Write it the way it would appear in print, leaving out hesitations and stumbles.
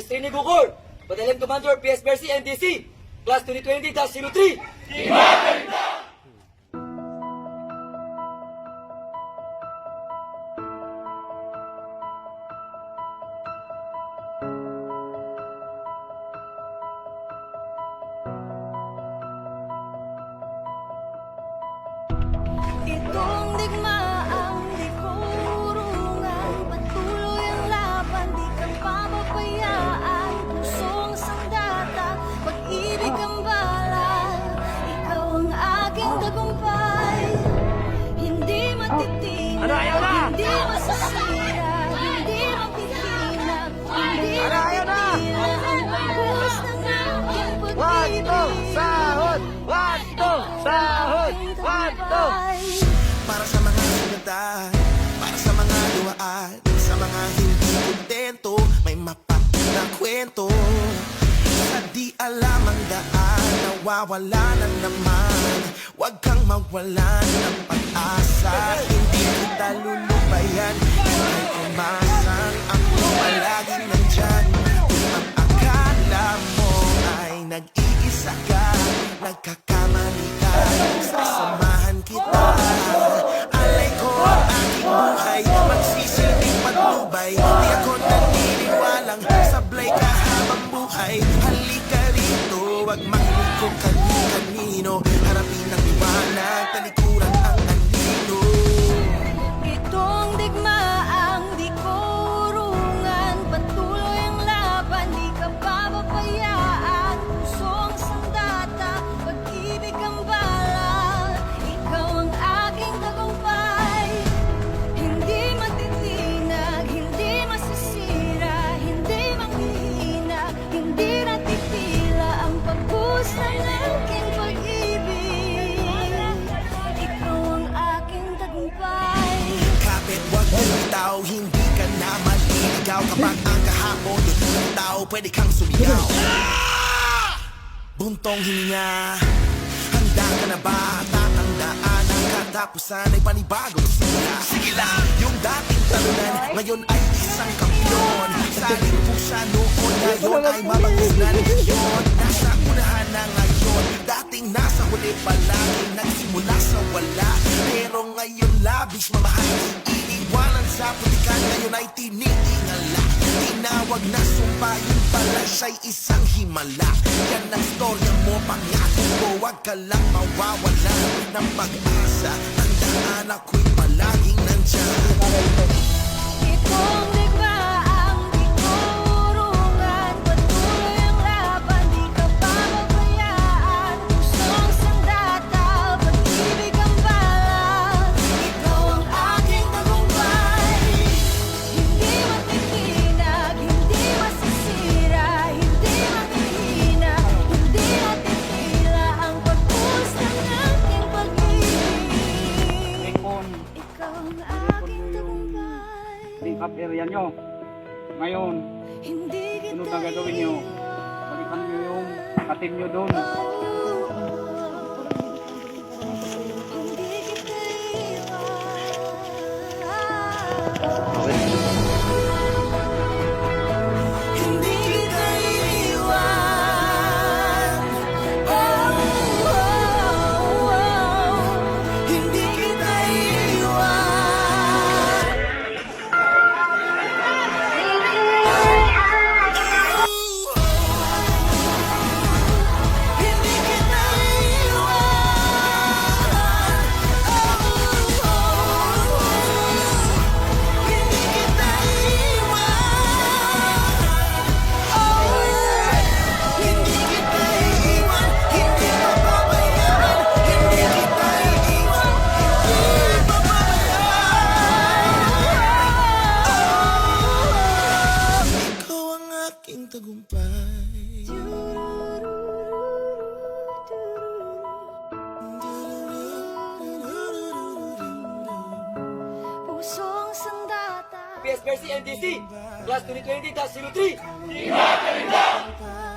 Destiny Bukor, Battalion Commander, PS Mercy, NDC, Class 2020-03. Itong digmaang di ko urungan, patuloy ang laban, di kang pababayaan. Pusong sandata, pag-ibig ang bala, ikaw ang aking tagumpay. Hindi matitinag, hindi masasira, hindi mapihinag, hindi natitira ang pagbuhos ng aking pag-ibig. Sahod! Para sa mga sugatan, para sa mga luwaan, sa mga hindi kontento, may mapatin na kwento. Sa di alam ang daan, nawawala na naman. Huwag kang mawalan ng pag-asa, hindi kita lulubayan. Ika'y umasang ako palaging nandyan. Kung ang akala mo ay nag-iisa ka, nagkakamali ka, sasamahan kita. Alay ko ang aking buhay, magsisilbing patnubay. Di ako naniniwalang sablay ka habang buhay. Halika rito, wag makinig kung kani-kanino. Harapin ang liwanag, talikuran ang anino. Itong digmaang di ko urungan, patuloy ang laban, di ka pababayaan. Pusong sandata, pag-ibig ang bala, ikaw ang aking tagumpay. Hindi matitinag, hindi masisira, hindi manghihina, hindi natitila ang pagbuhos ng aking pag-ibig. Ikaw ang aking tagumpay. Kapit, wag bumitaw, hindi ka na maliligaw. Kapag ang kahapon, yung tao, pwede kang sumigaw. Buntong hininga, handa ka na ba? Tatandaan ang katapusan ay panibagong simula. Sige lang, yung dating talunan, ngayon ay isang kampiyon. Saling pusa noon, ngayon ay mabagos na leksyon. Nasa unahan na ngayon, dating nasa huli palagi, nagsimula sa wala. Pero ngayon labis mamahal, iniwanan sa putikan, ngayon ay tinitingala. Tinawag na sumpa, yun pala siya'y isang himala. Yan ang storya mo, pangako ko, wag ka lang mawawala ng pag-asa. Tandaan ako'y palaging nandyan. Itong digmaang di ko urungan, patuloy ang laban, di ka pababayaan. Pusong sandata, pag-ibig ang bala, ikaw ang aking tagumpay. Hindi matitinag, hindi masisira, hindi manghihina, hindi natitila ang pagbuhos ng aking pag-ibig. Ikaw ang aking tagumpay. Link up area nyo. Ngayon, Hindi sunod kita na gagawin nyo. Balikan nyo yung katim nyo doon. Hindi kita Hindi kita iwan. Hindi kita iwan. Hindi kita Hindi kita Hindi kita iwan, hindi papabayaan. Hindi kita iwan, hindi papabayaan. Ikaw ang aking tagumpay. Pusong sandata, PS Mercy, NDC, Class 2020-03. tagumpay.